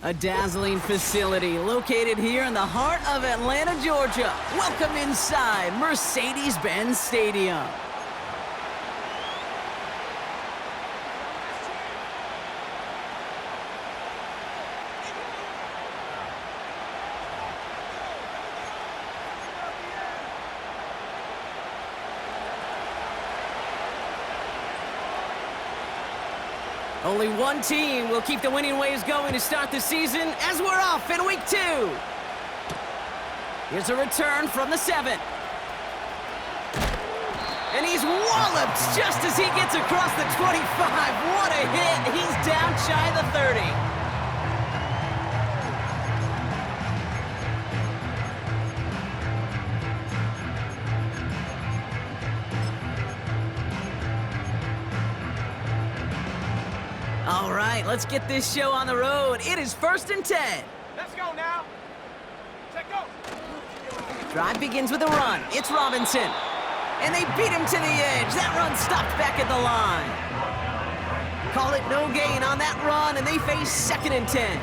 A dazzling facility located here in the heart of Atlanta, Georgia. Welcome inside Mercedes-Benz Stadium. Only one team will keep the winning waves going to start the season as we're off in week 2. Here's a return from the 7. And he's walloped just as he gets across the 25. What a hit. He's down shy of the 30. All right, let's get this show on the road. It is 1st and 10. Let's go now. Check go. Drive begins with a run. It's Robinson. And they beat him to the edge. That run stopped back at the line. Call it no gain on that run, and they face 2nd and 10.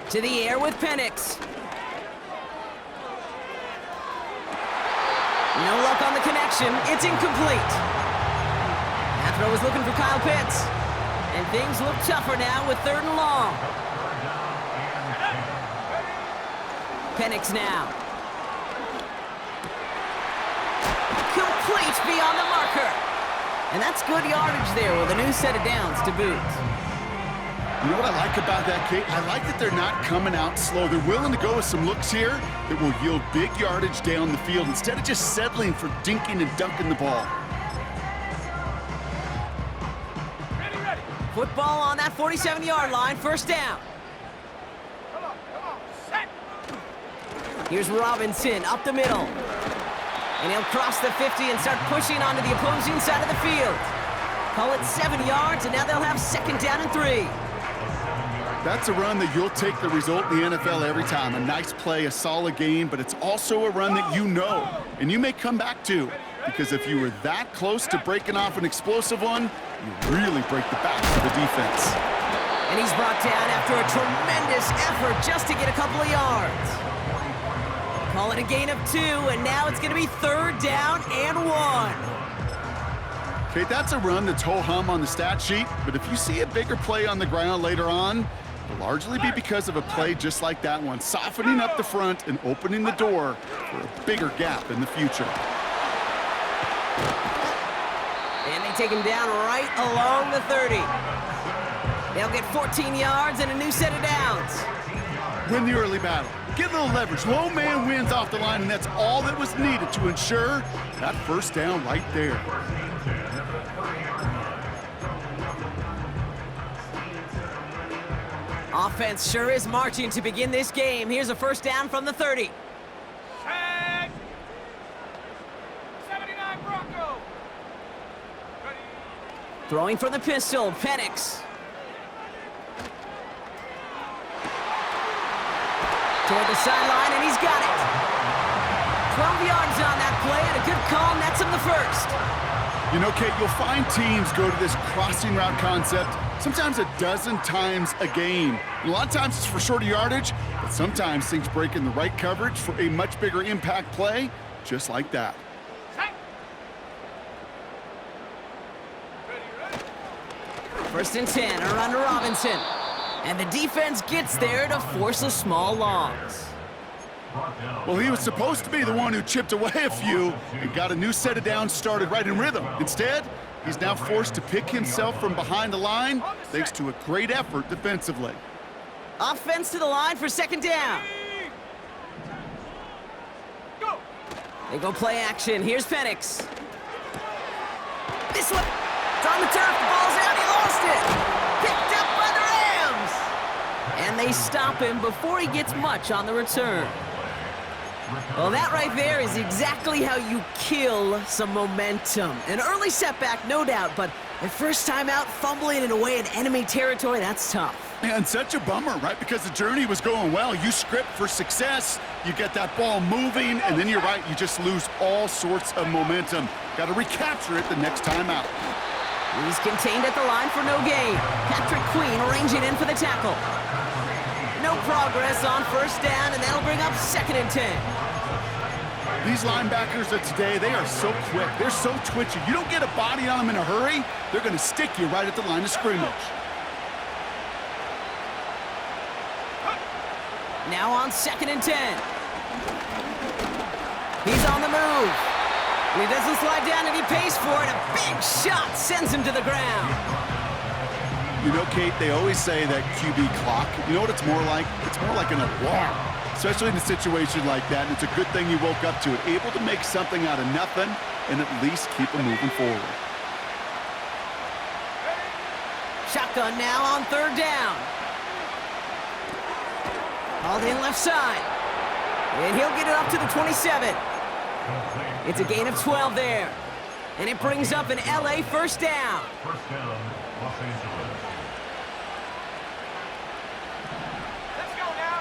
To the air with Penix. No luck on the connection. It's incomplete. That throw was looking for Kyle Pitts. And things look tougher now with 3rd and long. Penix now. Complete beyond the marker. And that's good yardage there with a new set of downs to boot. You know what I like about that, Kate? I like that they're not coming out slow. They're willing to go with some looks here that will yield big yardage down the field instead of just settling for dinking and dunking the ball. Ready. Football on that 47-yard line, 1st down. Come on, set. Here's Robinson up the middle. And he'll cross the 50 and start pushing onto the opposing side of the field. Call it 7 yards, and now they'll have 2nd down and 3. That's a run that you'll take the result in the NFL every time. A nice play, a solid game, but it's also a run that you know and you may come back to, because if you were that close to breaking off an explosive one, you really break the backs of the defense. And he's brought down after a tremendous effort just to get a couple of yards. Call it a gain of 2, and now it's going to be 3rd down and 1. Okay, that's a run that's ho-hum on the stat sheet, but if you see a bigger play on the ground later on, it'll largely be because of a play just like that one, softening up the front and opening the door for a bigger gap in the future. And they take him down right along the 30. They'll get 14 yards and a new set of downs. Win the early battle. Get a little leverage. Low man wins off the line, and that's all that was needed to ensure that 1st down right there. Offense sure is marching to begin this game. Here's a 1st down from the 30. Set. 79 Bronco. Ready. Throwing from the pistol, Penix. Toward the sideline, and he's got it. 12 yards on that play, and a good call nets him the 1st. You know, Kate, you'll find teams go to this crossing route concept sometimes a dozen times a game. And a lot of times it's for shorter yardage, but sometimes things break in the right coverage for a much bigger impact play, just like that. Set. Ready. 1st and 10, a run to Robinson. And the defense gets there to force a small loss. Well, he was supposed to be the one who chipped away a few and got a new set of downs started right in rhythm. Instead, he's now forced to pick himself from behind the line thanks to a great effort defensively. Offense to the line for 2nd down. Go. They go play action. Here's Penix. This one. It's on the turf. The ball's out. He lost it. Picked up by the Rams. And they stop him before he gets much on the return. Well, that right there is exactly how you kill some momentum. An early setback, no doubt, but Their first time out, fumbling it away in enemy territory, that's tough. And such a bummer, right? Because the journey was going well. You script for success, you get that ball moving, and then you're right, you just lose all sorts of momentum. Got to recapture it the next time out. He's contained at the line for no gain. Patrick Queen ranging in for the tackle. No progress on first down, and that'll bring up 2nd and 10. These linebackers of today, they are so quick. They're so twitchy. You don't get a body on them in a hurry, they're going to stick you right at the line of scrimmage. Now on 2nd and 10. He's on the move. And he doesn't slide down, and he pays for it. A big shot sends him to the ground. You know, Kate, they always say that QB clock, you know what it's more like? It's more like an alarm, especially in a situation like that. And it's a good thing you woke up to it, able to make something out of nothing and at least keep them moving forward. Shotgun now on 3rd down. Hauled in left side. And he'll get it up to the 27. It's a gain of 12 there. And it brings up an LA first down. First down, Los Angeles. Let's go now.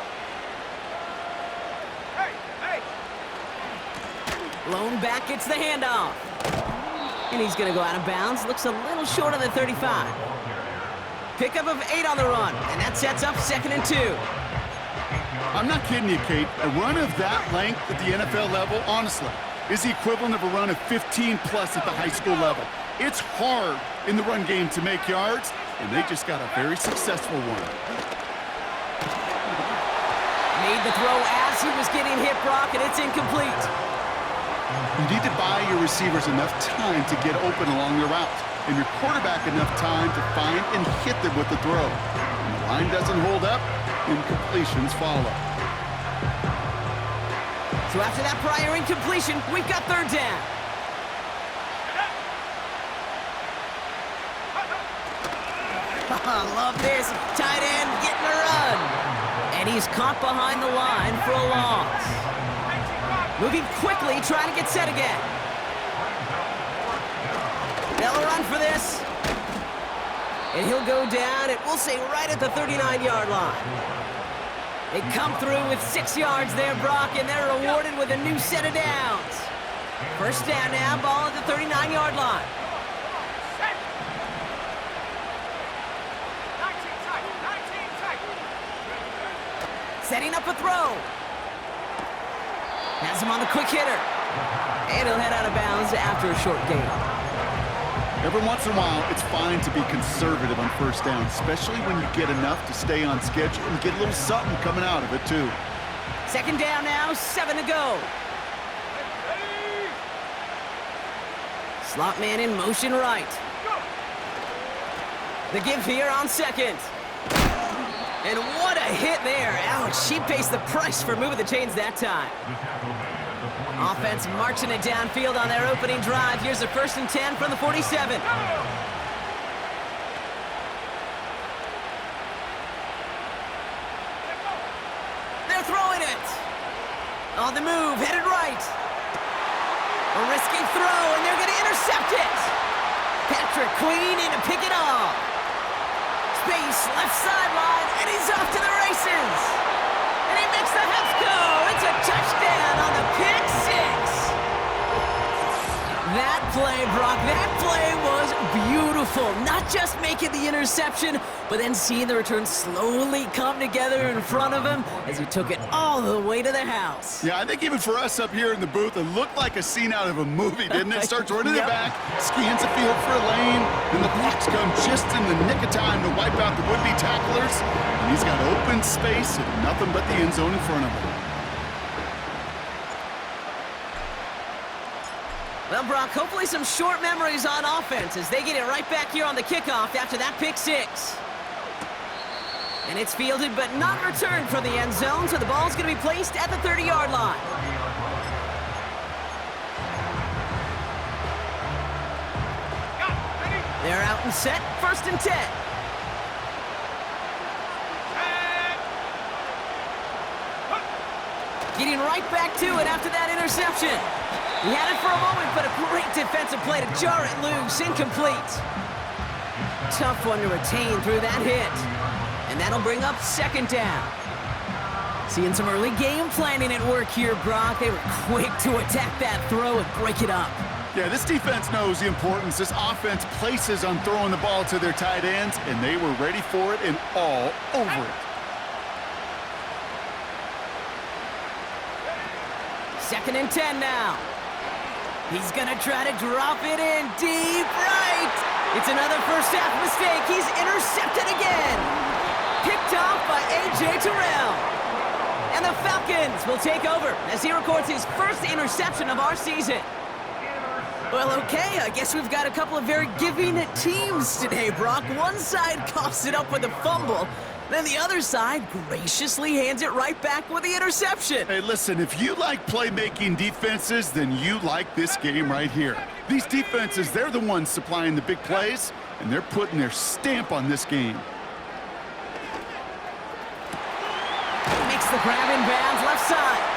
Hey, hey. Lone back gets the handoff. And he's going to go out of bounds. Looks a little short of the 35. Pickup of 8 on the run. And that sets up 2nd and 2. I'm not kidding you, Kate. A run of that length at the NFL level, honestly, is the equivalent of a run of 15-plus at the high school level. It's hard in the run game to make yards, and they just got a very successful one. Made the throw as he was getting hit, Brock, and it's incomplete. You need to buy your receivers enough time to get open along the route, and your quarterback enough time to find and hit them with the throw. When the line doesn't hold up, incompletions follow. So after that prior incompletion, we've got 3rd down. Love this. Tight end getting a run. And he's caught behind the line for a loss. Moving quickly, trying to get set again. They'll run for this. And he'll go down, and we'll say right at the 39-yard line. They come through with 6 yards there, Brock, and they're rewarded with a new set of downs. First down now, ball at the 39-yard line. Set. 19 tight, 19 tight. Setting up a throw. Has him on the quick hitter. And he'll head out of bounds after a short gain. Every once in a while, it's fine to be conservative on first down, especially when you get enough to stay on schedule and get a little something coming out of it, too. 2nd down now, 7 to go. Ready. Slot man in motion right. Go. The give here on 2nd. And what a hit there. Ouch, she pays the price for moving the chains that time. Offense marching it downfield on their opening drive. Here's a 1st and 10 from the 47. They're throwing it. On the move, headed right. A risky throw, and they're going to intercept it. Patrick Queen in to pick it off. Space, left sideline, and he's off to the races. And he makes the Heffs go. It's a touchdown on the pick 6. That play, Brock, that play was beautiful. Not just making the interception, but then seeing the return slowly come together in front of him as he took it all the way to the house. Yeah, I think even for us up here in the booth, it looked like a scene out of a movie, didn't it? Starts running Yep. it back, scans the field for a lane, and the blocks come just in the nick of time to wipe out the would-be tacklers. And he's got open space and nothing but the end zone in front of him. Well, Brock, hopefully some short memories on offense as they get it right back here on the kickoff after that pick 6. And it's fielded but not returned from the end zone, so the ball's going to be placed at the 30-yard line. Got it. Ready. They're out and set, 1st and 10. Set. Getting right back to it after that interception. He had it for a moment, but a great defensive play to jar it loose. Incomplete. Tough one to retain through that hit. And that'll bring up second down. Seeing some early game planning at work here, Brock. They were quick to attack that throw and break it up. Yeah, this defense knows the importance this offense places on throwing the ball to their tight ends, and they were ready for it and all over it. Second and 10 now. He's gonna try to drop it in deep right. It's another first half mistake. He's intercepted again. Picked off by A.J. Terrell. And the Falcons will take over as he records his first interception of our season. Well, okay, I guess we've got a couple of very giving teams today, Brock. One side coughs it up with a fumble, then the other side graciously hands it right back with the interception. Hey, listen, if you like playmaking defenses, then you like this game right here. These defenses, they're the ones supplying the big plays, and they're putting their stamp on this game. Makes the grab in bounds left side.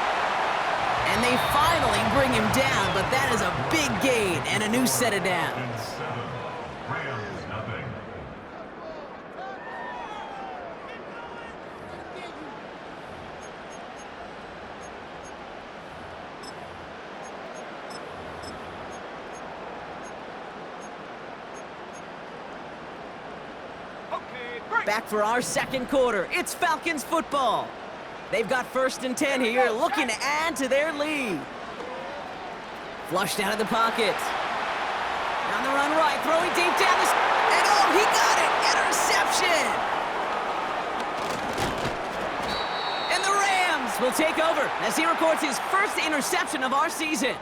And they finally bring him down, but that is a big gain and a new set of downs. 7, Rams nothing. Okay, break. Back for our second quarter. It's Falcons football. They've got first and 10 here, looking to add to their lead. Flushed out of the pocket. On the run right, throwing deep down the... And oh, he got it! Interception! And the Rams will take over as he records his first interception of our season.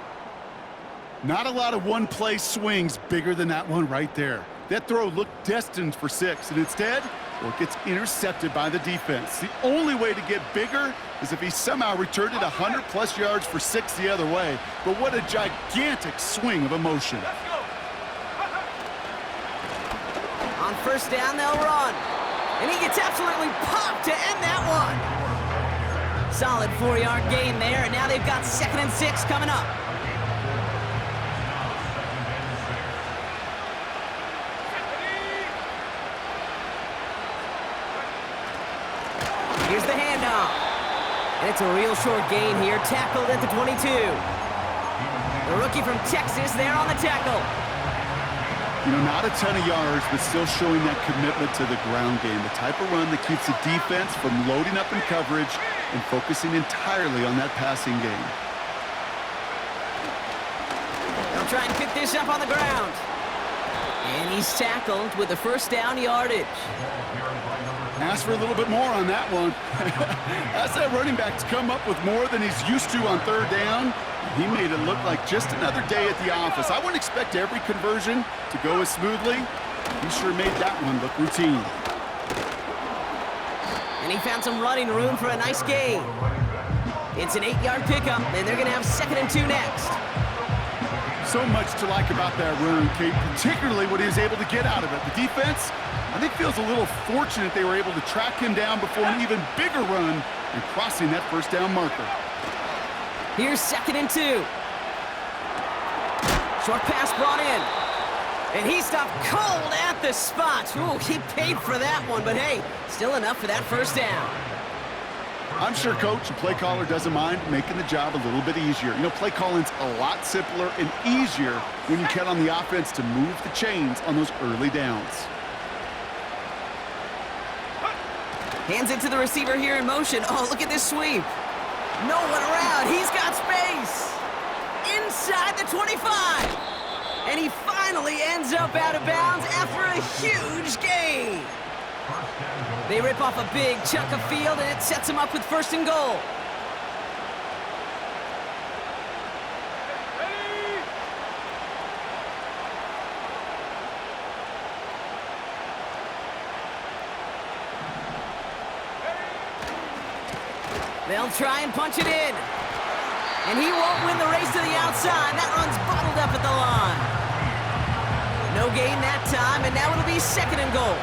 Not a lot of one-play swings bigger than that one right there. That throw looked destined for 6, and instead, well, it gets intercepted by the defense. The only way to get bigger is if he somehow returned it 100-plus yards for 6 the other way. But what a gigantic swing of emotion. Let's go. On first down, they'll run. And he gets absolutely popped to end that one. Solid 4-yard gain there, and now they've got second and 6 coming up. Here's the handoff. And it's a real short gain here, tackled at the 22. The rookie from Texas there on the tackle. You know, not a ton of yards, but still showing that commitment to the ground game. The type of run that keeps the defense from loading up in coverage and focusing entirely on that passing game. They'll try and pick this up on the ground. And he's tackled with the first down yardage. Ask for a little bit more on that one. As that running back's come up with more than he's used to on third down, he made it look like just another day at the office. I wouldn't expect every conversion to go as smoothly. He sure made that one look routine. And he found some running room for a nice gain. It's an 8-yard pickup, and they're going to have second and 2 next. So much to like about that run, Kate, particularly what he was able to get out of it. The defense, I think, feels a little fortunate they were able to track him down before an even bigger run and crossing that first down marker. Here's second and 2. Short pass brought in. And he stopped cold at the spot. Ooh, he paid for that one, but hey, still enough for that first down. I'm sure Coach and play caller doesn't mind making the job a little bit easier. You know, play calling's a lot simpler and easier when you count on the offense to move the chains on those early downs. Hands it to the receiver here in motion. Oh, look at this sweep. No one around. He's got space. Inside the 25. And he finally ends up out of bounds after a huge gain. They rip off a big chunk of field, and it sets him up with first and goal. Ready. They'll try and punch it in. And he won't win the race to the outside. That run's bottled up at the line. No gain that time, and now it'll be second and goal.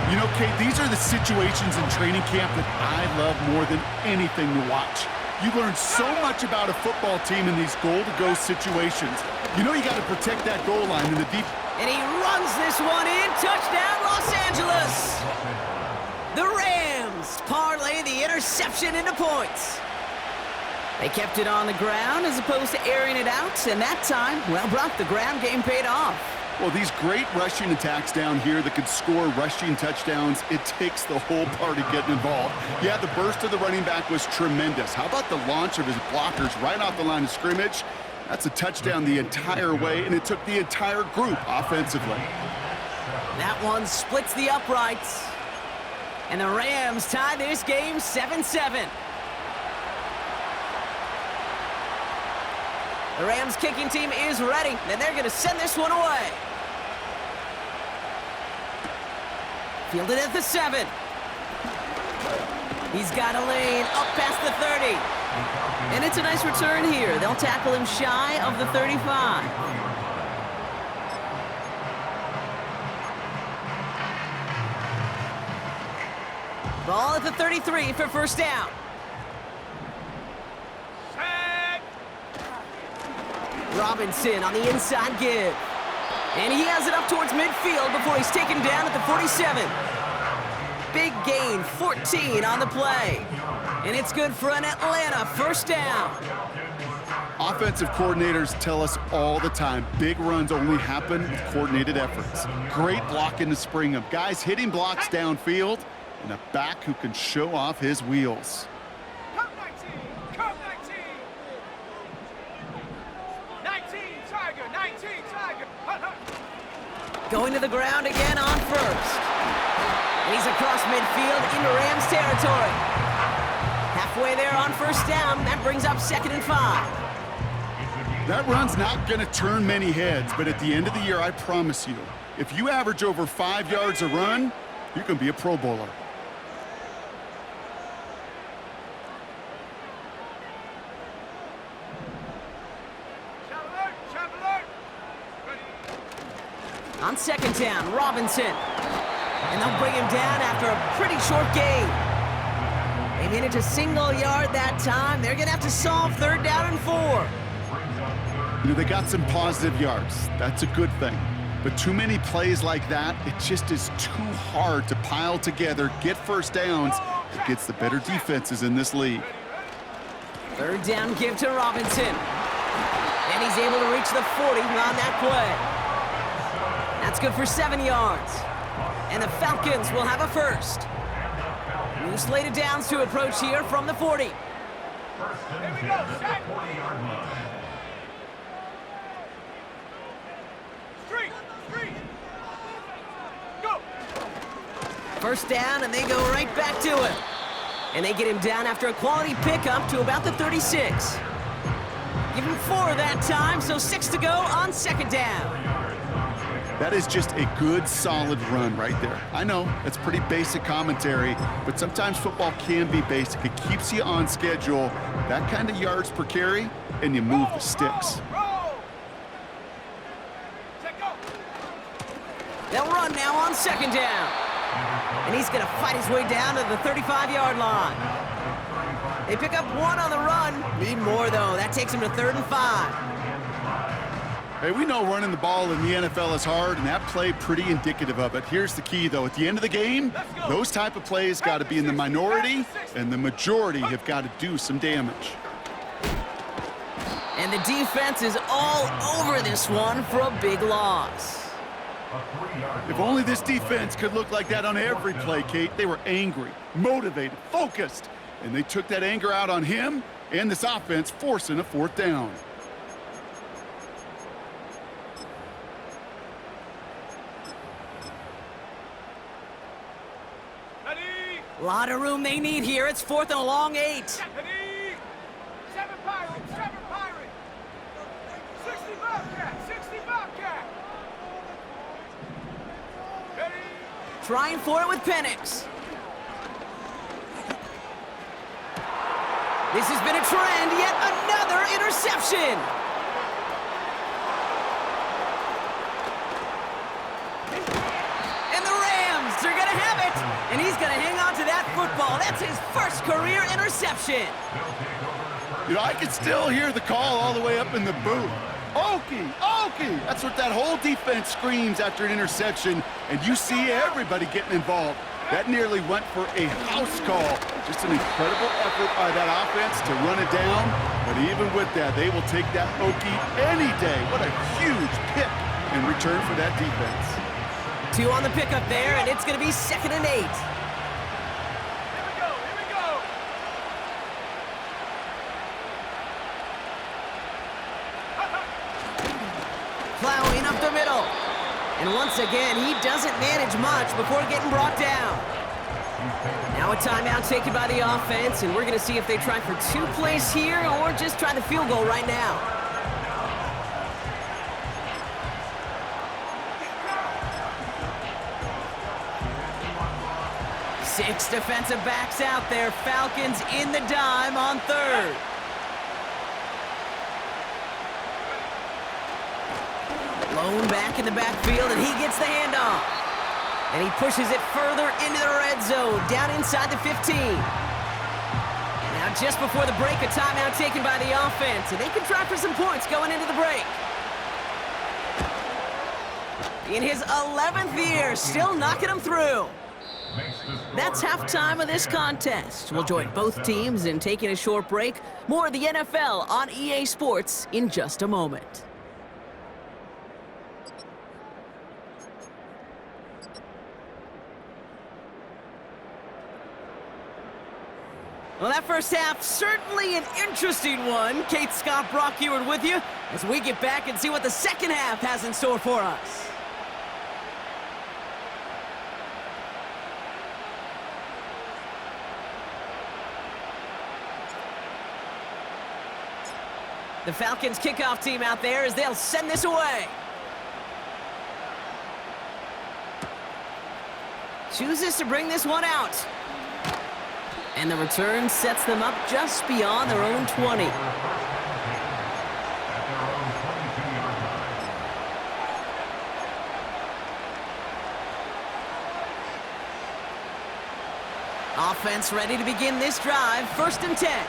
You know, Kate, these are the situations in training camp that I love more than anything to watch. You learn so much about a football team in these goal-to-go situations. You know you got to protect that goal line, and the And he runs this one in. Touchdown, Los Angeles. The Rams parlay the interception into points. They kept it on the ground as opposed to airing it out. And that time, well, Brock, the ground game paid off. Well, these great rushing attacks down here that could score rushing touchdowns, it takes the whole party getting involved. Yeah, the burst of the running back was tremendous. How about the launch of his blockers right off the line of scrimmage? That's a touchdown the entire way, and it took the entire group offensively. That one splits the uprights. And the Rams tie this game 7-7. The Rams kicking team is ready, and they're going to send this one away. Fielded at the 7. He's got a lane up past the 30. And it's a nice return here. They'll tackle him shy of the 35. Ball at the 33 for first down. Set. Robinson on the inside give. And he has it up towards midfield before he's taken down at the 47. Big gain, 14 on the play. And it's good for an Atlanta first down. Offensive coordinators tell us all the time, big runs only happen with coordinated efforts. Great blocking to spring them. Guys hitting blocks downfield, and a back who can show off his wheels. Come 19. Come 19. 19 Tiger. 19 Tiger. Hut, hut. Going to the ground again on first. And he's across midfield into Rams territory. Halfway there on first down. That brings up 2nd and 5. That run's not going to turn many heads, but at the end of the year, I promise you, if you average over 5 yards a run, you can be a Pro Bowler. Chap alert. Ready. On 2nd down, Robinson. And they'll bring him down after a pretty short gain. They made it to single yard that time. They're going to have to solve 3rd down and 4. You know, they got some positive yards. That's a good thing. But too many plays like that, it just is too hard to pile together, get first downs against the better defenses in this league. 3rd down give to Robinson. And he's able to reach the 40 on that play. That's good for 7 yards. And the Falcons will have a first. New slated downs to approach here from the 40. Here we go. Set. Street. Go. First down, and they go right back to him. And they get him down after a quality pickup to about the 36. Give him 4 that time, so 6 to go on 2nd down. That is just a good, solid run right there. I know, it's pretty basic commentary, but sometimes football can be basic. It keeps you on schedule, that kind of yards per carry, and you move the sticks. Roll. Set, go. They'll run now on 2nd down. And he's going to fight his way down to the 35-yard line. They pick up 1 on the run. Need more, though. That takes him to 3rd and 5. Hey, we know running the ball in the NFL is hard, and that play pretty indicative of it. Here's the key, though. At the end of the game, those type of plays got to be in the minority, and the majority have got to do some damage. And the defense is all over this one for a big loss. If only this defense could look like that on every play, Kate. They were angry, motivated, focused, and they took that anger out on him and this offense, forcing a 4th down. Ready. A lot of room they need here. It's 4th and a long 8. Ready. 7 Pirates. 7 Pirates. 60 Bobcat. 60 Bobcat. Ready. Trying for it with Penix. This has been a trend, yet another interception. And the Rams are going to have it. And he's going to hang on to that football. That's his first career interception. You know, I can still hear the call all the way up in the booth. Okie, Okie! That's what that whole defense screams after an interception, and you see everybody getting involved. That nearly went for a house call. Just an incredible effort by that offense to run it down, but even with that, they will take that Okie any day. What a huge pick in return for that defense. 2 on the pickup there, and it's going to be 2nd and 8. Here we go, here we go. Plowing up the middle. And once again, he doesn't manage much before getting brought down. Now a timeout taken by the offense, and we're going to see if they try for 2 plays here or just try the field goal right now. Six defensive backs out there. Falcons in the dime on 3rd. Lone back in the backfield, and he gets the handoff. And he pushes it further into the red zone, down inside the 15. Now just before the break, a timeout taken by the offense, and they can try for some points going into the break. In his 11th year, still knocking them through. That's halftime of this contest. We'll join both teams in taking a short break. More of the NFL on EA Sports in just a moment. Well, that first half, certainly an interesting one. Kate Scott, Brock Eward with you as we get back and see what the second half has in store for us. The Falcons kickoff team out there as they'll send this away. Chooses to bring this one out. And the return sets them up just beyond their own 20. Offense ready to begin this drive. 1st and 10.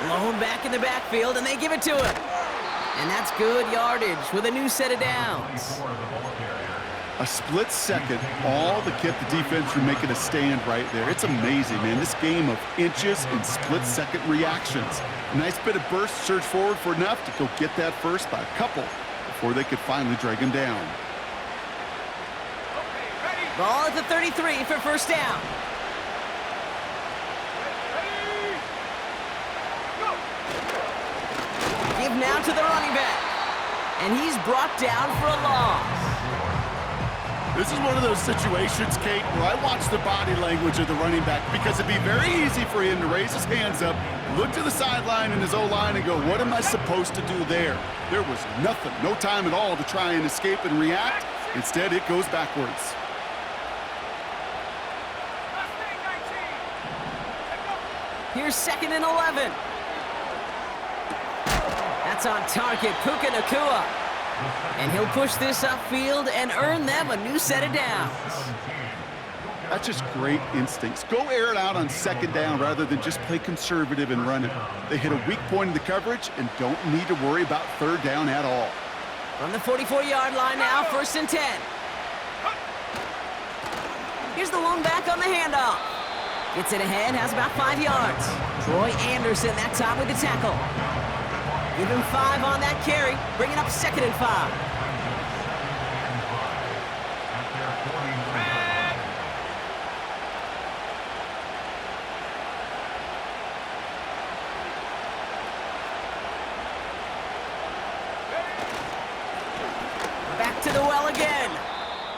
Lone back in the backfield, and they give it to him. And that's good yardage with a new set of downs. A split second, all that kept the defense from making a stand right there. It's amazing, man. This game of inches and split-second reactions. A nice bit of burst, surge forward for enough to go get that first by a couple before they could finally drag him down. Ball at the 33 for 1st down. Give now to the running back. And he's brought down for a loss. This is one of those situations, Kate, where I watch the body language of the running back because it'd be very easy for him to raise his hands up, look to the sideline in his O-line and go, what am I supposed to do there? There was nothing, no time at all to try and escape and react. Instead, it goes backwards. Here's 2nd and 11. That's on target, Puka Nacua. And he'll push this upfield and earn them a new set of downs. That's just great instincts. Go air it out on 2nd down rather than just play conservative and run it. They hit a weak point in the coverage and don't need to worry about 3rd down at all. From the 44-yard line now, 1st and 10. Here's the lone back on the handoff. Gets it ahead, has about 5 yards. Troy Anderson that time with the tackle. Give him 5 on that carry, bringing up 2nd and 5. Back to the well again.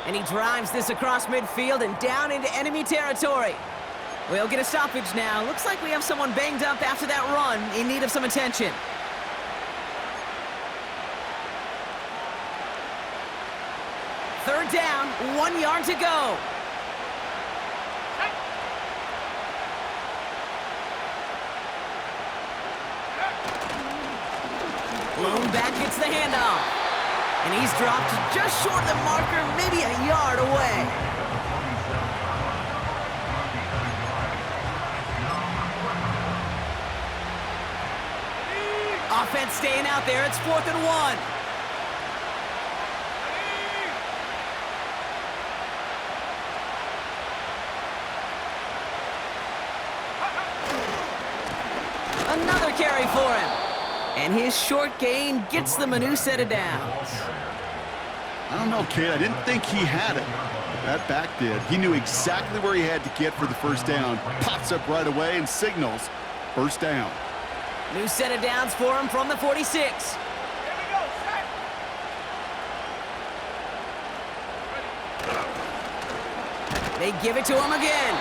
And he drives this across midfield and down into enemy territory. We'll get a stoppage now. Looks like we have someone banged up after that run in need of some attention. 3rd down, 1 yard to go. Lone back gets the handoff. And he's dropped just short of the marker, maybe a yard away. Offense staying out there. It's 4th and 1. Another carry for him. And his short gain gets them a new set of downs. I don't know, kid. I didn't think he had it. That back did. He knew exactly where he had to get for the first down. Pops up right away and signals first down. New set of downs for him from the 46. Here we go, set. They give it to him again.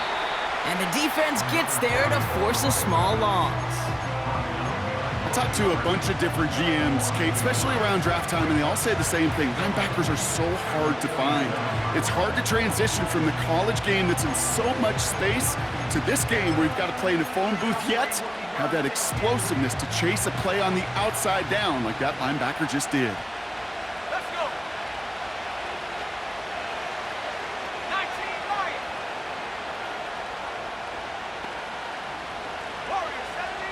And the defense gets there to force a small loss. I talked to a bunch of different GMs, Kate, especially around draft time, and they all say the same thing. Linebackers are so hard to find. It's hard to transition from the college game that's in so much space to this game where you've got to play in a phone booth, yet have that explosiveness to chase a play on the outside down like that linebacker just did. Let's go. 19 Lions. Warriors 70.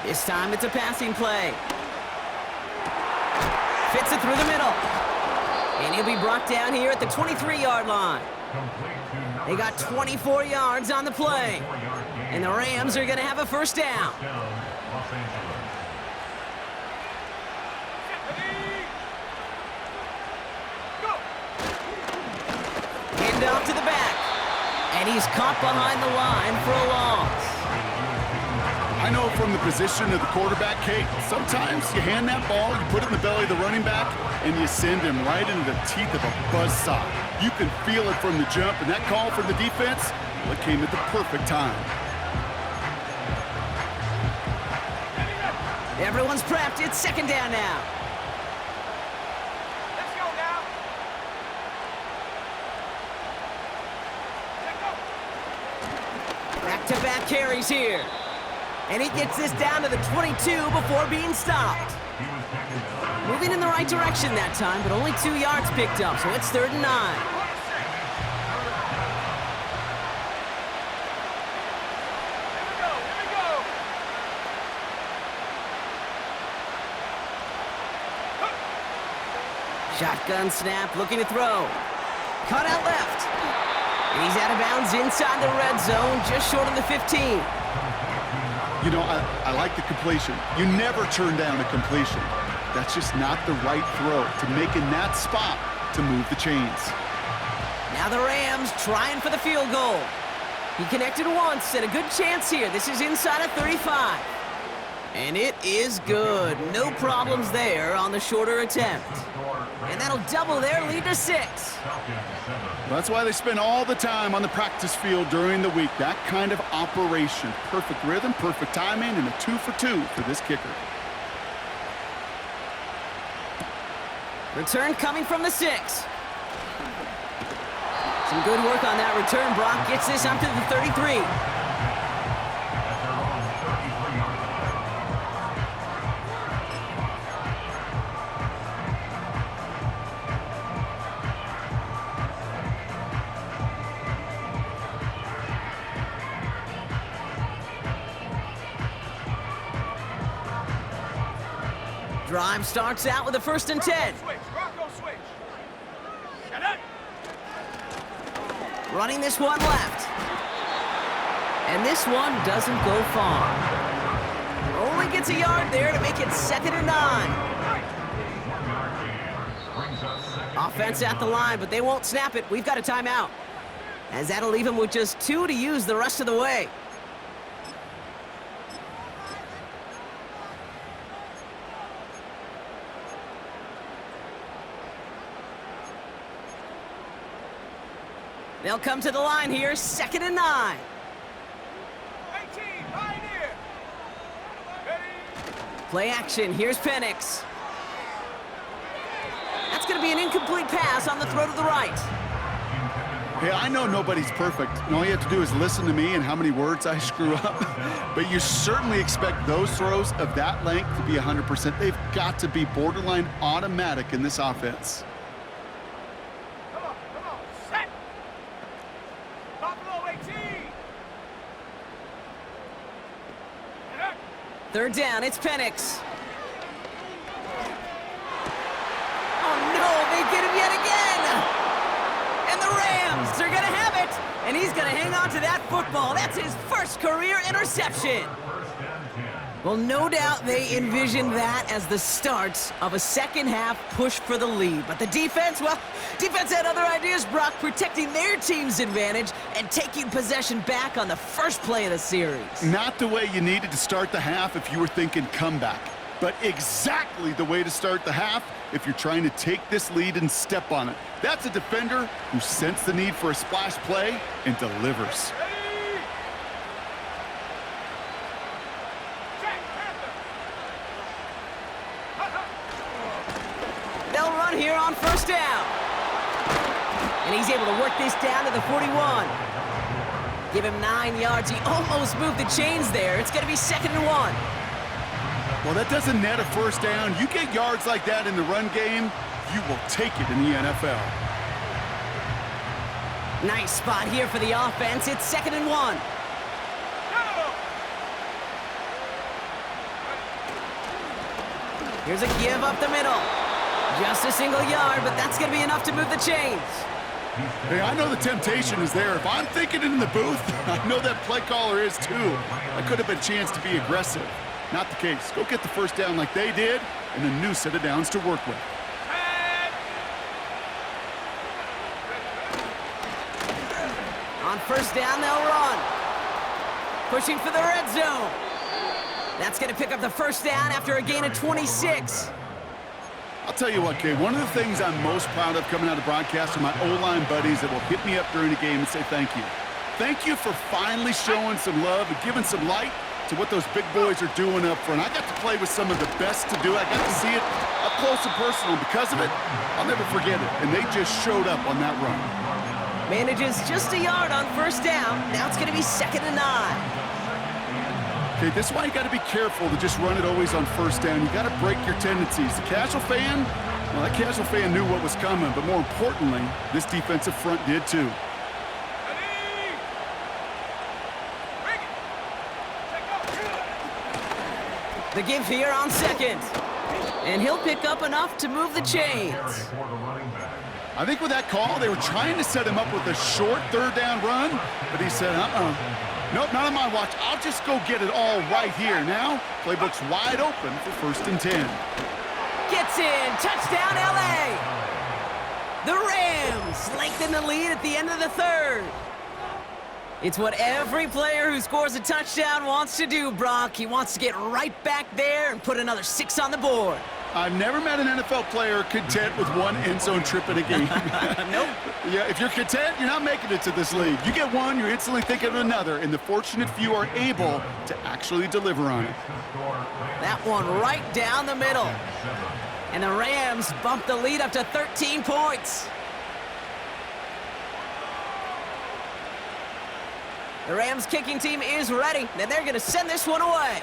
This time it's a passing play. Fits it through the middle. And he'll be brought down here at the 23-yard line. They got 24 yards on the play. And the Rams are going to have a first down. Hand off to the back. And he's caught behind the line for a loss. I know from the position of the quarterback, Kate, sometimes you hand that ball, you put it in the belly of the running back, and you send him right into the teeth of a buzzsaw. You can feel it from the jump, and that call from the defense, well, it came at the perfect time. Everyone's prepped. It's second down now. Let's go now. Let's go. Back-to-back carries here. And he gets this down to the 22 before being stopped. Moving in the right direction that time, but only 2 yards picked up, so it's 3rd and 9. Shotgun snap, looking to throw. Cut out left. And he's out of bounds inside the red zone, just short of the 15. You know, I like the completion. You never turn down a completion. That's just not the right throw to make in that spot to move the chains. Now the Rams trying for the field goal. He connected once and a good chance here. This is inside of 35. And it is good. No problems there on the shorter attempt. And that'll double their lead to 6. That's why they spend all the time on the practice field during the week. That kind of operation. Perfect rhythm, perfect timing, and a 2 for 2 for this kicker. Return coming from the 6. Some good work on that return. Brock gets this up to the 33. Drive starts out with a 1st and 10. Rocco switch. Shut up. Running this one left. And this one doesn't go far. Only gets a yard there to make it 2nd and 9. Offense at the line, but they won't snap it. We've got a timeout. As that'll leave him with just 2 to use the rest of the way. They'll come to the line here, 2nd and 9. 18, Pioneer. Ready. Play action, here's Penix. That's going to be an incomplete pass on the throw to the right. Hey, I know nobody's perfect, and all you have to do is listen to me and how many words I screw up. But you certainly expect those throws of that length to be 100%. They've got to be borderline automatic in this offense. Come on, set. Buffalo 18. Get up. Third down, it's Penix. Oh no, they get him yet again! And the Rams are gonna have it! And he's gonna hang on to that football. That's his first career interception. Well, no doubt they envisioned that as the start of a second half push for the lead. But the defense, well, defense had other ideas, Brock, protecting their team's advantage and taking possession back on the first play of the series. Not the way you needed to start the half if you were thinking comeback, but exactly the way to start the half if you're trying to take this lead and step on it. That's a defender who sensed the need for a splash play and delivers. They'll run here on first down. And he's able to work this down to the 41. Give him 9 yards. He almost moved the chains there. It's going to be 2nd and 1. Well, that doesn't net a first down. You get yards like that in the run game, you will take it in the NFL. Nice spot here for the offense. It's 2nd and 1. Here's a give up the middle. Just a single yard, but that's going to be enough to move the chains. Hey, I know the temptation is there. If I'm thinking in the booth, I know that play caller is too. That could have been a chance to be aggressive. Not the case. Go get the first down like they did, and a new set of downs to work with. On first down, they'll run. Pushing for the red zone. That's going to pick up the first down after a gain of 26. I'll tell you what, Kay, one of the things I'm most proud of coming out of broadcast are my O-line buddies that will hit me up during the game and say thank you. Thank you for finally showing some love and giving some light to what those big boys are doing up front. I got to play with some of the best to do it. I got to see it up close and personal. Because of it, I'll never forget it. And they just showed up on that run. Manages just a yard on first down. Now it's going to be 2nd and 9. Okay, this is why you got to be careful to just run it always on first down. You got to break your tendencies. The casual fan, well, that casual fan knew what was coming, but more importantly, this defensive front did too. The give here on 2nd. And he'll pick up enough to move the chains. I think with that call, they were trying to set him up with a short third down run, but he said, nope, not on my watch. I'll just go get it all right here. Now, playbook's wide open for 1st and 10. Gets in. Touchdown, L.A. The Rams lengthen the lead at the end of the 3rd. It's what every player who scores a touchdown wants to do, Brock. He wants to get right back there and put another 6 on the board. I've never met an NFL player content with one end zone trip in a game. Nope. Yeah, if you're content, you're not making it to this league. You get one, you're instantly thinking of another, and the fortunate few are able to actually deliver on it. That one right down the middle. And the Rams bump the lead up to 13 points. The Rams kicking team is ready, and they're going to send this one away.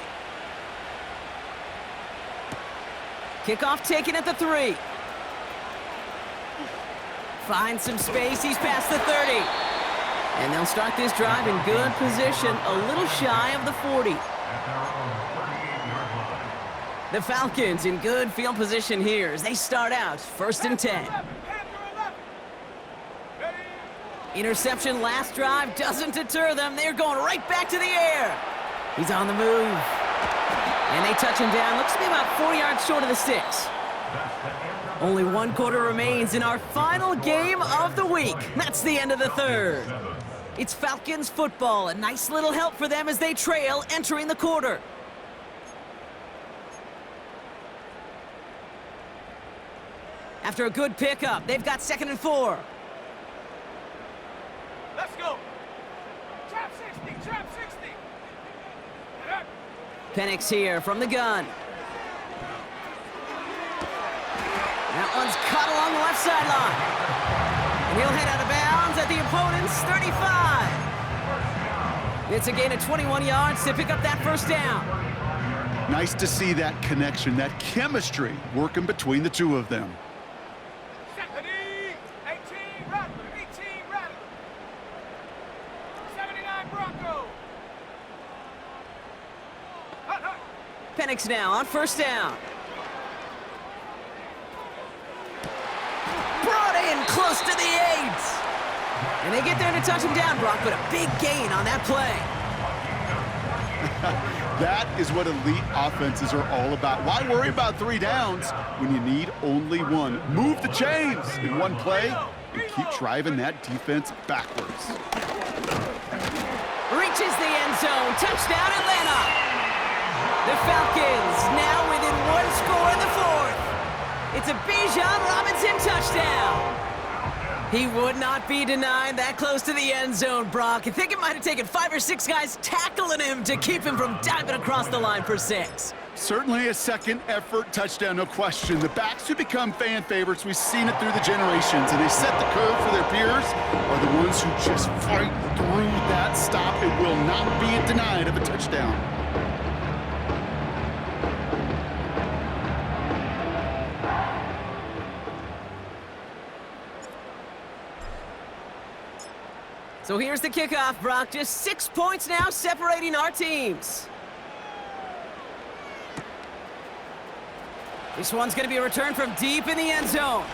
Kickoff taken at the 3. Finds some space. He's past the 30. And they'll start this drive in good position, a little shy of the 40. The Falcons in good field position here as they start out 1st and 10. Interception last drive doesn't deter them. They're going right back to the air. He's on the move. And they touch him down. Looks to be about 4 yards short of the 6. Only 1 quarter remains in our final game of the week. That's the end of the 3rd. It's Falcons football. A nice little help for them as they trail entering the quarter. After a good pickup, they've got 2nd and 4. Let's go. Trap 60, trap 60. Penix here from the gun. That one's caught along the left sideline. And he'll head out of bounds at the opponent's 35. It's a gain of 21 yards to pick up that first down. Nice to see that connection, that chemistry working between the two of them. 18 Rattler, 18 Rattler. 79 Bronco. mechanics now on first down. Brought in close to the 8. And they get there to touch him down, Brock, but a big gain on that play. That is what elite offenses are all about. Why worry about 3 downs when you need only one? Move the chains in one play and keep driving that defense backwards. Reaches the end zone. Touchdown, Atlanta. The Falcons now within 1 score in the 4th. It's a Bijan Robinson touchdown. He would not be denied that close to the end zone, Brock. I think it might have taken 5 or 6 guys tackling him to keep him from diving across the line for 6. Certainly a second effort touchdown, no question. The backs who become fan favorites, we've seen it through the generations, and they set the curve for their peers, are the ones who just fight through that stop. It will not be denied of a touchdown. So here's the kickoff, Brock. Just 6 points now separating our teams. This one's going to be a return from deep in the end zone.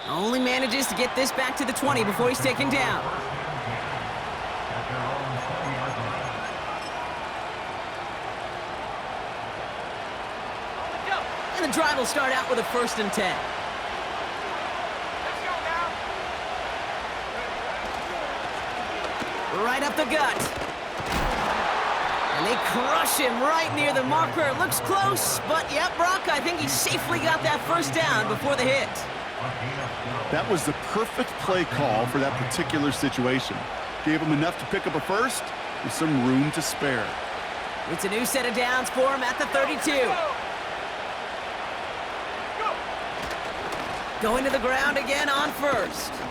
Only manages to get this back to the 20 before he's taken down. And the drive will start out with a 1st and 10. Right up the gut. And they crush him right near the marker. Looks close, but yep, Brock, I think he safely got that 1st down before the hit. That was the perfect play call for that particular situation. Gave him enough to pick up a 1st with some room to spare. It's a new set of downs for him at the 32. Going to the ground again on 1st.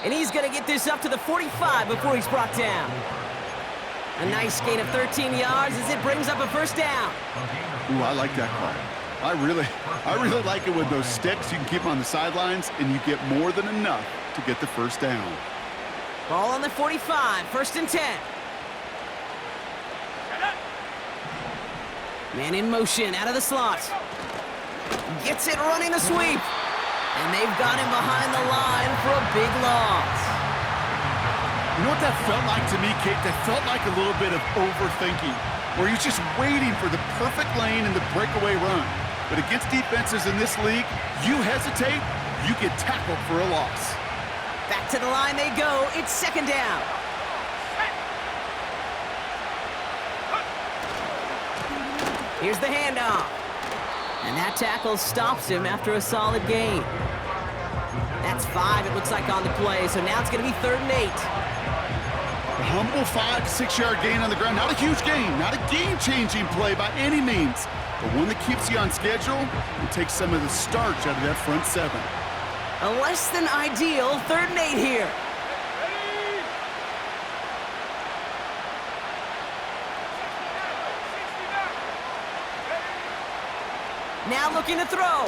And he's going to get this up to the 45 before he's brought down. A nice gain of 13 yards as it brings up a 1st down. Ooh, I like that call. I really like it with those sticks. You can keep them on the sidelines, and you get more than enough to get the 1st down. Ball on the 45, 1st and 10. Man in motion, out of the slot. Gets it running the sweep. And they've got him behind the line for a big loss. You know what that felt like to me, Kate? That felt like a little bit of overthinking, where you're just waiting for the perfect lane and the breakaway run. But against defenses in this league, you hesitate, you get tackled for a loss. Back to the line they go. It's 2nd down. Here's the handoff. And that tackle stops him after a solid gain. That's 5, it looks like, on the play. So now it's going to be 3rd and 8. A humble 5 to 6 yard gain on the ground. Not a huge gain, not a game-changing play by any means, but one that keeps you on schedule and takes some of the starch out of that front 7. A less than ideal 3rd and 8 here. Now looking to throw.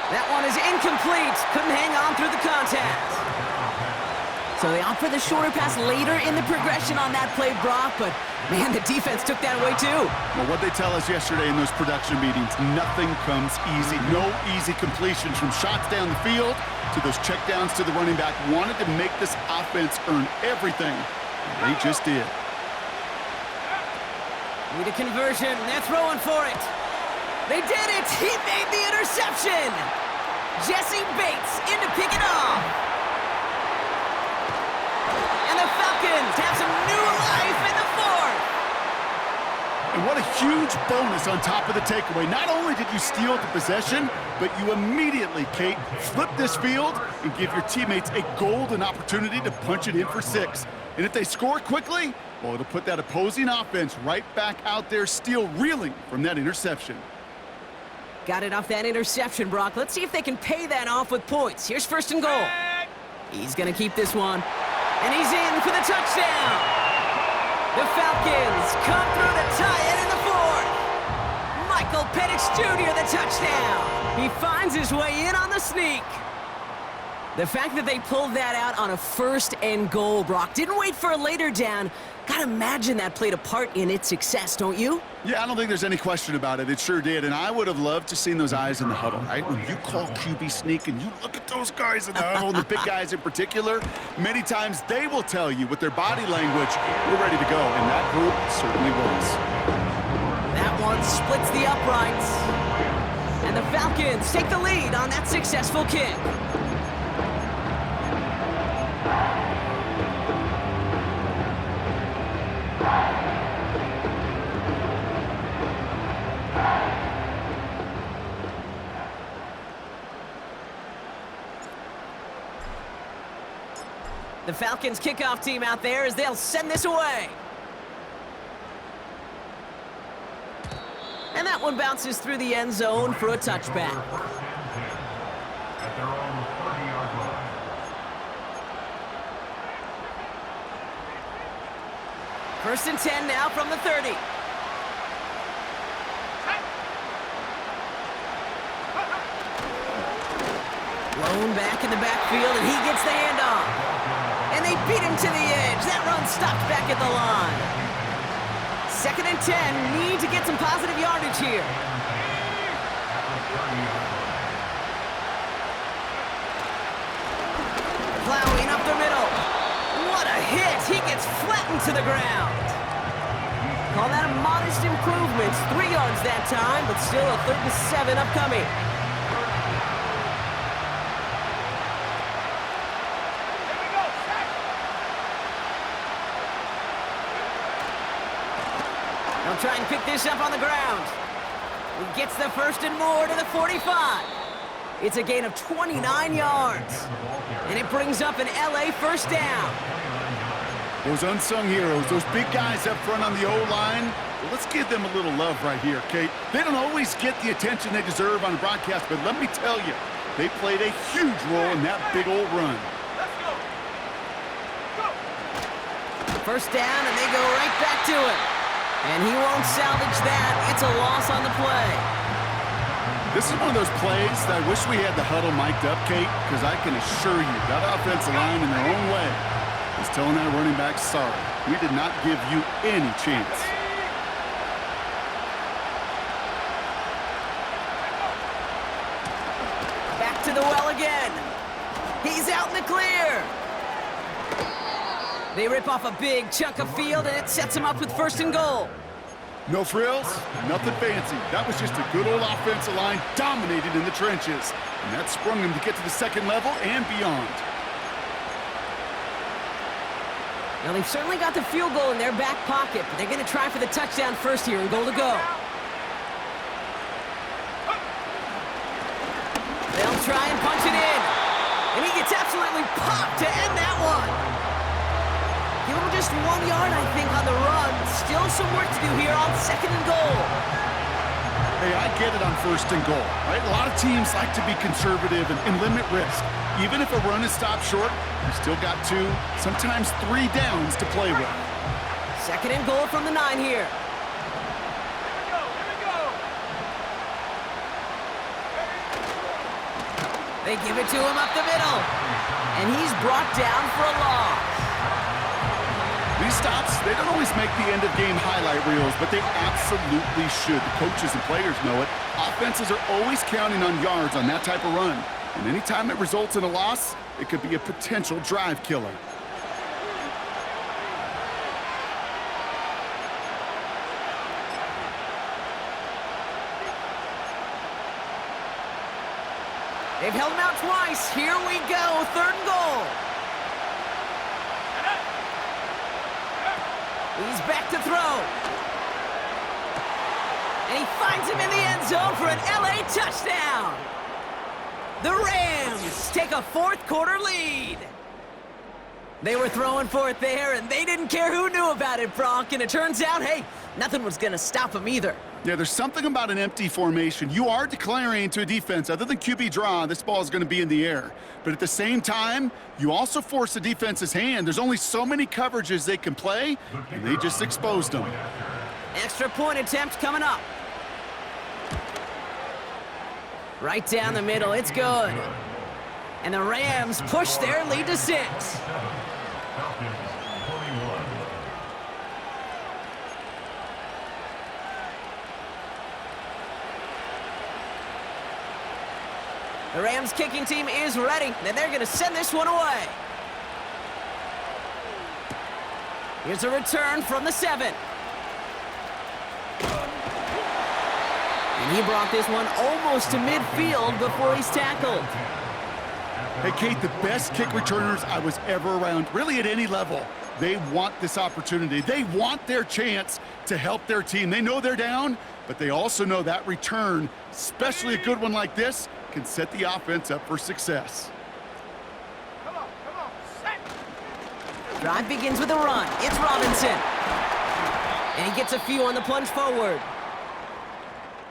That one is incomplete. Couldn't hang on through the contact. So they opt for the shorter pass later in the progression on that play, Brock, but man, the defense took that away too. Well, what they tell us yesterday in those production meetings, nothing comes easy. No easy completions, from shots down the field to those checkdowns to the running back. Wanted to make this offense earn everything. And they just did. Need a conversion. They're throwing for it. They did it! He made the interception! Jesse Bates in to pick it off. And the Falcons have some new life in the 4th. And what a huge bonus on top of the takeaway. Not only did you steal the possession, but you immediately, Kate, flip this field and give your teammates a golden opportunity to punch it in for 6. And if they score quickly, well, it'll put that opposing offense right back out there, still reeling from that interception. Got it off that interception, Brock. Let's see if they can pay that off with points. Here's 1st and goal. He's going to keep this one. And he's in for the touchdown. The Falcons come through to tie it in the 4th. Michael Penix Jr., the touchdown. He finds his way in on the sneak. The fact that they pulled that out on a 1st and goal, Brock, didn't wait for a later down. Gotta imagine that played a part in its success, don't you? Yeah, I don't think there's any question about it. It sure did. And I would have loved to seen those eyes in the huddle, right? When you call QB sneak and you look at those guys in the huddle, the big guys in particular, many times they will tell you with their body language, we're ready to go. And that group certainly was. That one splits the uprights. And the Falcons take the lead on that successful kick. The Falcons kickoff team out there as they'll send this away. And that one bounces through the end zone for a touchback. At their own 30-yard line. First and 10 now from the 30. Blown back in the backfield, and he gets the handoff. And they beat him to the edge. That run stopped back at the line. Second and 10, need to get some positive yardage here. Plowing up the middle. What a hit. He gets flattened to the ground. Call that a modest improvement. 3 yards that time, but still a 3rd and 7 upcoming. They'll try and pick this up on the ground. He gets the first and more to the 45. It's a gain of 29 yards. And it brings up an LA first down. Those unsung heroes, those big guys up front on the O-line, well, let's give them a little love right here, Kate. They don't always get the attention they deserve on the broadcast, but let me tell you, they played a huge role in that big old run. First down, and they go right back to it. And he won't salvage that. It's a loss on the play. This is one of those plays that I wish we had the huddle mic'd up, Kate, because I can assure you that offensive line in their own way is telling that running back, sorry, we did not give you any chance. Back to the well again. He's out in the clear. They rip off a big chunk of field, and it sets him up with first and goal. No frills, nothing fancy. That was just a good old offensive line dominated in the trenches. And that sprung him to get to the second level and beyond. Now, they've certainly got the field goal in their back pocket, but they're going to try for the touchdown first here and goal to go. They'll try and punch it in. And he gets absolutely popped to end that one. Give him just 1 yard, I think, on the run. Still some work to do here on second and goal. Hey, I get it on first and goal, right? A lot of teams like to be conservative and limit risk. Even if a run is stopped short, you still got 2, sometimes 3 downs to play with. Second and goal from the 9 here. They give it to him up the middle. And he's brought down for a loss. These stops, they don't always make the end-of-game highlight reels, but they absolutely should. The coaches and players know it. Offenses are always counting on yards on that type of run. And anytime it results in a loss, it could be a potential drive killer. They've held him out twice. Here we go, third and goal. He's back to throw. And he finds him in the end zone for an LA touchdown. The Rams take a fourth-quarter lead. They were throwing for it there, and they didn't care who knew about it, Bronk. And it turns out, hey, nothing was going to stop them either. Yeah, there's something about an empty formation. You are declaring to a defense, other than QB draw, this ball is going to be in the air. But at the same time, you also force the defense's hand. There's only so many coverages they can play, and they just exposed them. Extra point attempt coming up. Right down the middle, it's good. And the Rams push their lead to 6. The Rams kicking team is ready, and they're going to send this one away. Here's a return from the 7. And he brought this one almost to midfield before he's tackled. Hey, Kate, the best kick returners I was ever around, really at any level, they want this opportunity. They want their chance to help their team. They know they're down, but they also know that return, especially a good one like this, can set the offense up for success. Come on, set. Drive begins with a run. It's Robinson. And he gets a few on the plunge forward.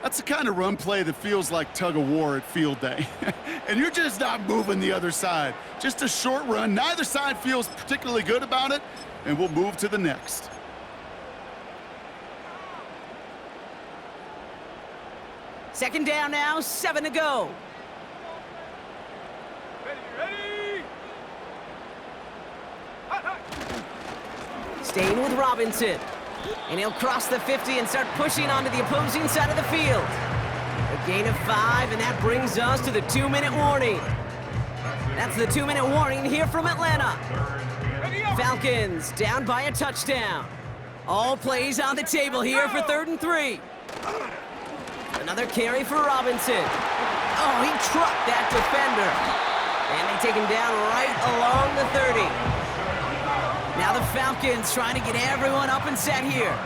That's the kind of run play that feels like tug of war at field day. And you're just not moving the other side. Just a short run. Neither side feels particularly good about it, and we'll move to the next. Second down now, 7 to go. Ready. Hot. Staying with Robinson. And he'll cross the 50 and start pushing onto the opposing side of the field. A gain of 5, and that brings us to the 2-minute warning. That's the 2-minute warning here from Atlanta. Falcons down by a touchdown. All plays on the table here for 3rd and 3. Another carry for Robinson. Oh, he trucked that defender. And they take him down right along the 30. Now the Falcons trying to get everyone up and set here.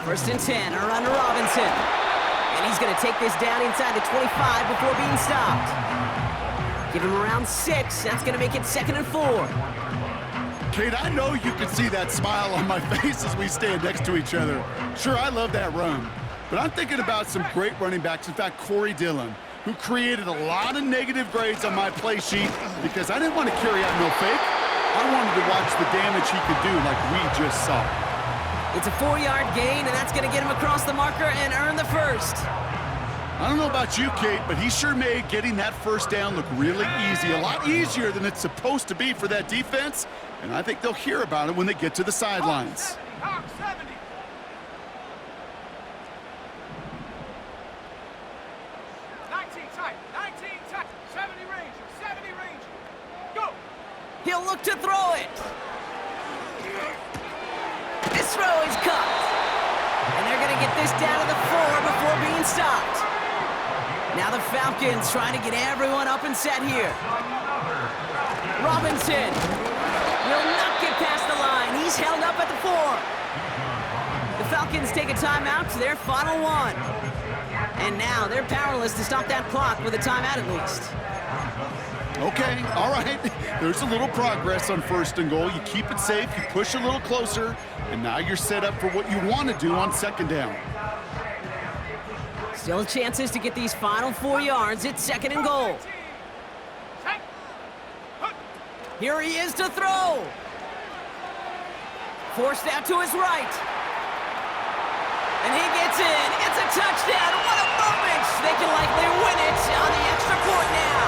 1st and 10, a run to Robinson. And he's going to take this down inside the 25 before being stopped. Give him around 6. That's going to make it 2nd and 4. Kate, I know you can see that smile on my face as we stand next to each other. Sure, I love that run. But I'm thinking about some great running backs. In fact, Corey Dillon, who created a lot of negative grades on my play sheet because I didn't want to carry out no fake. I wanted to watch the damage he could do like we just saw. It's a 4-yard gain, and that's going to get him across the marker and earn the first. I don't know about you, Kate, but he sure made getting that first down look really easy. A lot easier than it's supposed to be for that defense, and I think they'll hear about it when they get to the sidelines. Hawk 70. Tight. 70 Ranger. Go. He'll look to throw it. This throw is caught. And they're going to get this down to the 4 before being stopped. Now the Falcons trying to get everyone up and set here. Robinson will not get past the line. He's held up at the 4. The Falcons take a timeout to their final 1. And now they're powerless to stop that clock with a timeout at least. Okay, all right. There's a little progress on 1st and goal. You keep it safe, you push a little closer, and now you're set up for what you want to do on 2nd down. Still chances to get these final 4 yards. It's 2nd and goal. Here he is to throw. Forced out to his right. And he gets in. It's a touchdown. What a moment. They can likely win it on the extra point now.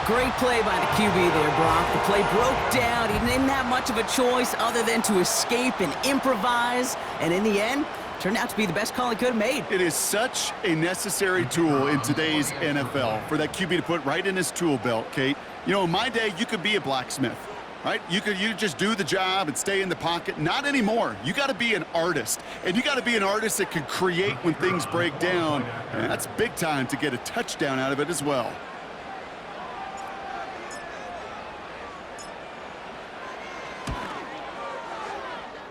Great play by the QB there, Brock. The play broke down. He didn't have much of a choice other than to escape and improvise. And in the end, turned out to be the best call he could have made. It is such a necessary tool in today's NFL for that QB to put right in his tool belt, Kate. You know, in my day, you could be a blacksmith, right? You just do the job and stay in the pocket. Not anymore. You got to be an artist, and you got to be an artist that can create when things break down. And that's big time to get a touchdown out of it as well.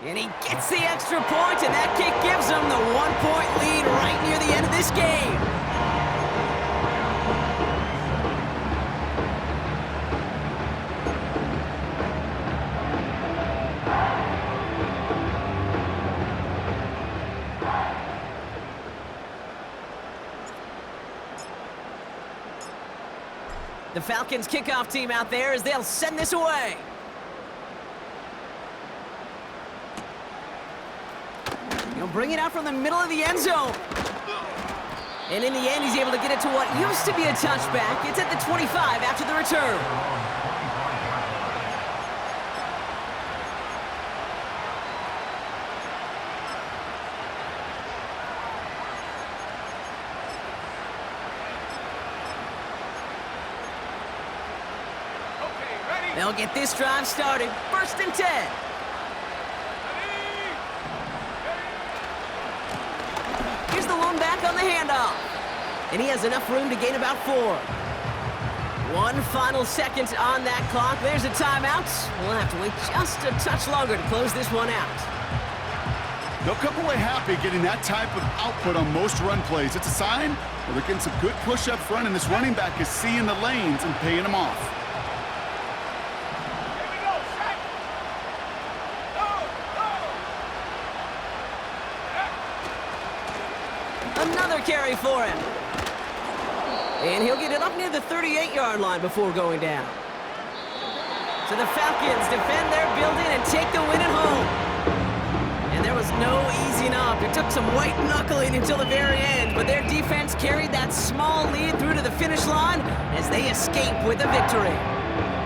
And he gets the extra point, and that kick gives him the 1-point lead right near the end of this game. The Falcons kickoff team out there as they'll send this away. He'll bring it out from the middle of the end zone. And in the end, he's able to get it to what used to be a touchback. It's at the 25 after the return. They'll get this drive started. First and 10. Here's the lone back on the handoff. And he has enough room to gain about 4. One final second on that clock. There's a timeout. We'll have to wait just a touch longer to close this one out. They'll come away happy getting that type of output on most run plays. It's a sign that they're getting some good push up front, and this running back is seeing the lanes and paying them off. Here we go, set. Go, go. Another carry for him. And he'll get it up near the 38-yard line before going down. So the Falcons defend their building and take the win at home. And there was no easing up. It took some white knuckling until the very end, but their defense carried that small lead through to the finish line as they escape with a victory.